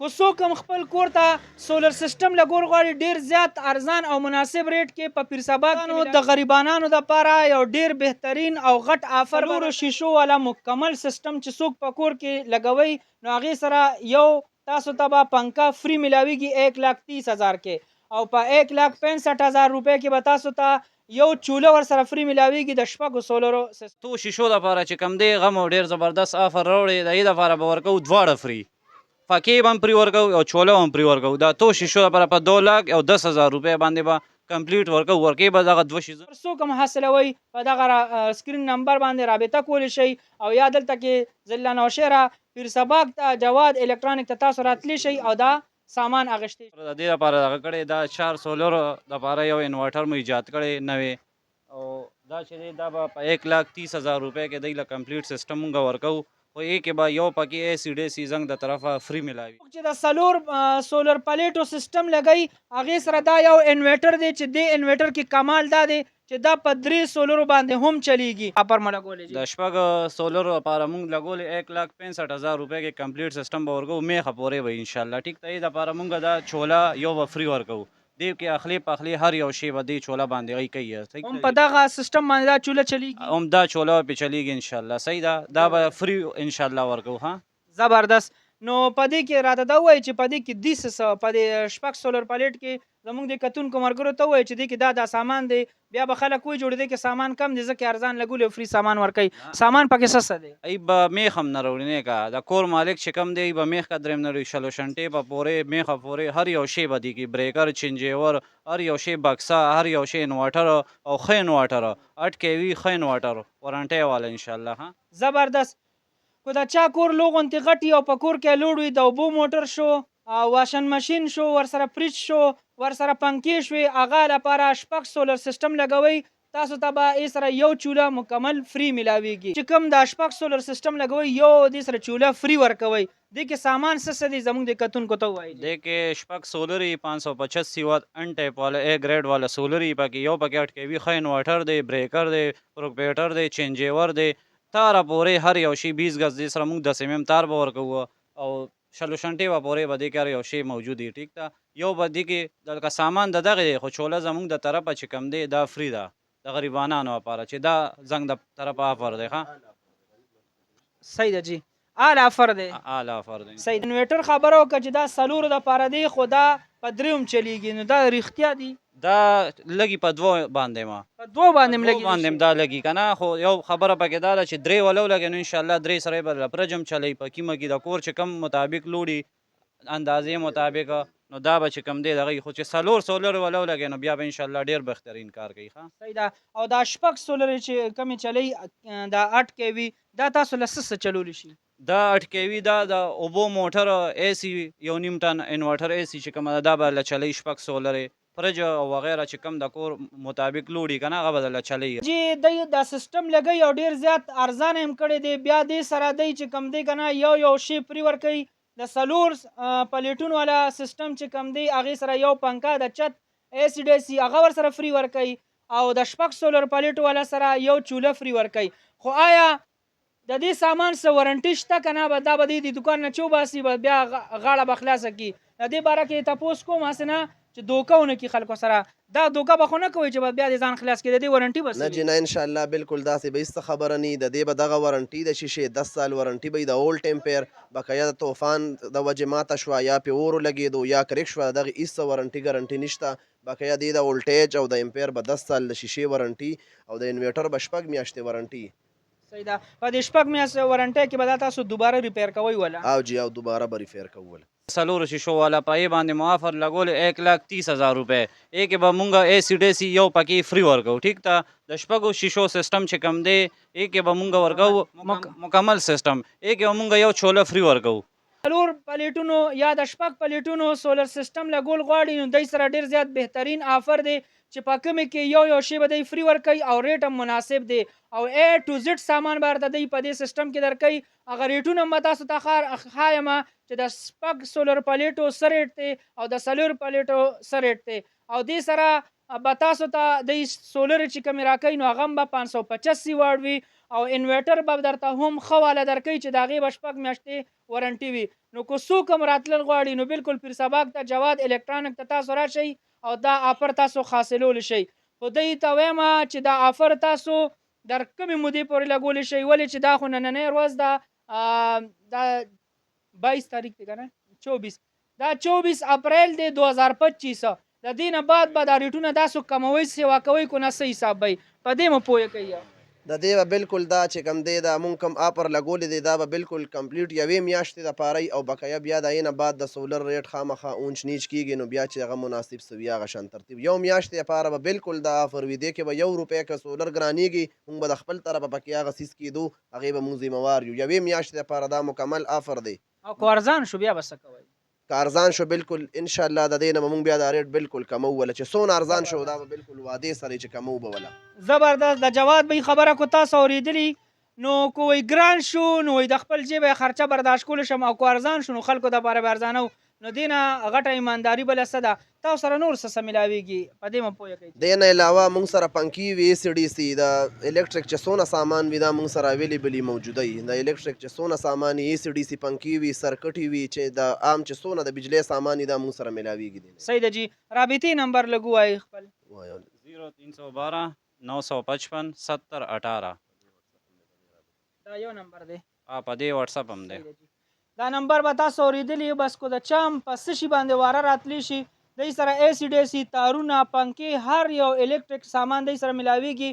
کو څوک هم خپل کور ته سولر سیسټم لګول غواړي ډیر زیات ارزان او مناسب ریټ کې په پیرسبا کې د غریبانو لپاره یو ډیر بهترین او غټ آفر څلورو شیشو والا مکمل سیسټم چې څوک په کور کې لګوي نو هغې سره یو تاسو ته به پنکه فری ملاویږي 1,30,000 کې او په 1,65,000 روپۍ کې به تاسو ته یو چوله ورسره فری ملاویږي د شپږو سولرو تو شیشو دپاره چې کوم دی غم او ډېر زبردست آفر راوړی د هغې دپاره به ورکوو دواړه فری فقې به هم پرې ورکوو او چوله هم پرې ورکوو دا تو شیشو دپاره په 2,10,000 روپۍ باندې به کمپلیټ ورکوو ورکې به دغه دوه شیزونه څوک هم حاصلوئ په دغه سکرین نمبر باندې رابطه کولی شئ او یا دلته کې ضلع نوشهره پیرسباک ته جواد الکترونیک ته تاسو راتلی شئ او دا سامان اغشتی د دې لپاره دغه کړی دا 4 سولر دپاره یو انورټر مو ایجاد کړی نوې او دا چې دی دا به په 1,30,000 روپۍ کې دی له کمپلیټ سیسټم مونږ ورکوو خو یې کې به یو پکې اے سی ډي سی زنګ د طرفه فری ملاوي چې د سلور سولر پلیټو سیسټم لګی هغې سره دا یو انورټر دی چې دې انورټر کې کمال دا دی چې دا په 3 سولرو باندې هم چلیږي اپر ملګولې د شپږ سولر لپاره مونږ لګولې 1,65,000 روپۍ کې کمپلیټ سیسټم به ورکوو میخه پورې به انشاءالله ټیک ته یې دپاره مونږ دا چوله یو به فری ورکوو دې کې اخلي پخلي هر یو شی به دې چوله باندې ای کوي هم په دغه سیسټم باندې دا چوله چلیږي هم دا چوله پې چلیږي انشاءالله صحیح ده دا به فری انشاءالله ورکوو ها زبردست نو په دې کې راته دا ووایي چې په دې کې دې په دې شپږ سولر پلیټ کې زموږ د کتونکو ملګرو ته ووایي چې دې کې دا سامان دی بیا به خلک وایي جوړې دې کې سامان کم دی ځکه ارزان لګولې فری سامان ورکوي سامان پکې څه دی ای به میخ هم نه راوړي نه کا د کور مالک چې کم دی ای به میخ کا درېم نه راوړي شلو شنټې به پورې میخه پورې هر یو شی به دي کې بریکر چینجیور هر یو شی بکسه هر یو شی انورټر او ښه انورټر 8 کیوي ښه انورټر وارنټۍ والا انشاءالله ها زبردست کو دا چا کور لوغونتې غټي او په کور کې لوړ وي د اوبو موټر شو واشن ماشین شو ورسره فریج شو ورسره پنکې شوې هغه لپاره شپږ سولر سیسټم لګوئ تاسو ته به یې سره یو چوله مکمل فری ملاویږي چې کوم دا شپږ سولر سیسټم لګوئ یو دې سره چوله فری ورکوئ دې کې سامان څه دی زموږ د کتونکو ته ووایي دې کې شپږ سولر 585 واٹ ان ټایپ والا اے گریډ والا سولر پکې یو پکې 8 کیوي ښه انورټر دی بریکر دی پروپیټر دی چینجیور دی تاره پورې هر یو شی 20 غز دې سره موږ 10 mm تار به ورکوو او شلو شنټې به پورې به دې کې هر یو شی موجود دی ټیک ده یو به دې کې دلته سامان د دغه دی خو چوله زموږ د طرفه چې کم دی دا فری ده د غریبانانو لپاره چې دا زنګ د طرفه آفر دی ښه صحیح ده جی اعلی آفر دی اعلی آفر دی صحیح انویټر خبره وکړه چې دا سلور دپاره دی خو دا په درېم چلیږي نو دا رښتیا دي دا لګي په دوه باندې ما په دوه باندې هم دوه باندې هم دا لګي که نه خو یو خبره پکې دا ده چې درې ولو لګي نو انشاءالله درې سره به له پرجم چلی په کیمه کې د کور چې کم مطابق لوړي اندازې مطابق نو دا به چې کم دی دغه خو چې څلور سولر ولو لګي نو بیا به انشاءالله ډېر بهترین کار کوي ښه صحیح ده او دا شپږ سولر چې کمې چلی دا 8 کیوي دا تاسو له څه چلولی شي دا 8 کیوي دا د اوبو موټر اے سی یو نیم ټن انورټر اے سی چې کومه ده دا به له چلی شپږ سولرې فرج او وغیره چې کم د کور مطابق لوړي که نه هغه به درله چلی جی دی دا سیسټم لګوي او ډېر زیات ارزانه هم کړی دی بیا دې سره دی چې کم دی که نه یو شی پرې ورکوي د سلور پلیټونو والا سیسټم چې کم دی هغې سره یو پنکه د چت اے سی ډي سی هغه ورسره فری ورکوي او د شپږ سولر پلیټو والا سره یو چوله فری ورکوي خو آیا د دې سامان څه وارنټي شته که نه به دا به د دوکان نه چوباسي به بیا غاړه به خلاصه کړي د دې باره کې تپوس کوم هسې نه چې دوکه ونه کړي خلکو سره دا دوکه به خو نه کوئ چې به بیا د ځان خلاص کړي د دې وارنټي به نه جی نه انشاءالله بالکل داسې به هېڅ خبره نه د دې به دغه وارنټي د شیشې 10 سال وارنټي به د اولډ ټیمپیر بقیه د طوفان د وجې ماته شوه یا پې اور ولګېدو یا کرک شوه دغه هېڅ وارنټي ګارنټي نشته بقیه دې د ولټیج او د امپیر به 10 سال د شیشې وارنټي او د انویټر به 6 میاشتې وارنټي صحیح ده په دې شپږ میاشتې وارنټۍ کې به دا تاسو دوباره ریپیر کوئ ولا او جی او دوباره به ریپیر کوو سلور شیشو والا پای باندې مو آفر لګول 1,30,000 روپے ایک به مونږه اے سی ډي سی یو پکې فری ورکو ټیک تا د شپږو شیشو سیستم چې کم دی ایک به مونږه ورکو مکمل سیستم ایک به مونږه یو چوله فری ورکو سلور پلیټونو یا د شپږ پلیټونو سولر سیسټم لګول غواړي نو دوی سره ډېر زیات بهترین آفر دی چې په کومې کې یو شی به دی فری ورکوي او ریټ هم مناسب دی او اے ټو زیډ سامان به درته دی په دې سیسټم کې درکوي هغه ریټونه هم به تاسو ته ښایم چې د شپږ سولر پلیټو څه ریټ دی او د څلور پلیټو څه ریټ دی او دې سره به تاسو ته د سولر چې کومې راکوي نو هغه هم به 585 واټ وي او انورټر به درته هم ښه واله درکوي چې د هغې به 6 میاشتې وارنټي وي. نو که څوک هم راتلل غواړي نو بالکل پیر سباق ته جواد الکترانیک ته تاسو راشئ او دا آفر تاسو حاصلولی شئ. خو دوی ته وایم چې دا آفر تاسو در کومې مودې پورې لګولی شئ، ولې چې دا خو نننۍ ورځ ده، دا 22 تاریخ دی که نه 24 دا 24 اپریل دی 2025. د دې نه بعد به دا ریټونه تاسو کموئ سیوا کوئ کو نه څه حساب به په دې مو پوهه کوي. د دې به بالکل دا چې کوم دی دا مونږ کوم آفر لګولی دی دا به بالکل کمپلیټ یوې میاشتې دپاره او بقیه بیا د هغې نه بعد د سولر ریټ خامخا اونچ نیچ کېږي نو بیا چې هغه مناسب سوي هغه شان ترتیب یو میاشتې دپاره به بالکل دا آفر وي. دې کې به 1 روپۍ که سولر ګرانېږي مونږ به د خپل طرفه پکې هغه څیز کېدو هغې به مونږ ذمهوار یو. یوې میاشتې دپاره دا مکمل آفر دی. او که ارزان شو بیا به څه کوئ؟ که ارزان شو بالکل انشاءالله د دې نه به مونږ بیا دا ریټ بالکل کمو وله چې څونه ارزان شو دا به بالکل وعدې سره چې کمو به وله. زبردست. د جواد بی خبره کو تاسو اورېدلي نو که وی ګران شو نو وی د خپل جیب خرچه برداشت کولی شم او که ارزان شو نو خلکو دپاره به ارزانه و. نو دې نه غټه ایمانداري بله څه ده؟ تاسو سره نور څه ملاویږي په دې مو پوهه کوئ؟ دې نه علاوه مونږ سره پنکي وي ACDC د الکتریک چې څونه سامان وي دا مونږ سره اویلیبل موجوده وي. د الکتریک چې څونه سامان وي ACDC پنکي وي سرکټي وي چې د عام چې څونه د بجلی سامان وي دا مونږ سره ملاویږي. صحیح ده جی. رابطې نمبر لګو وایي خپل 0312 955 70 18 دا یو نمبر دی. په دې واتساپ هم دی. دا نمبر به تاسو اورېدلی بس کو د چام په څه شي باندې واره راتلی شي دوی سره ACDC تارونه پنکې هر یو الکتریک سامان دوی سره ملاویږي.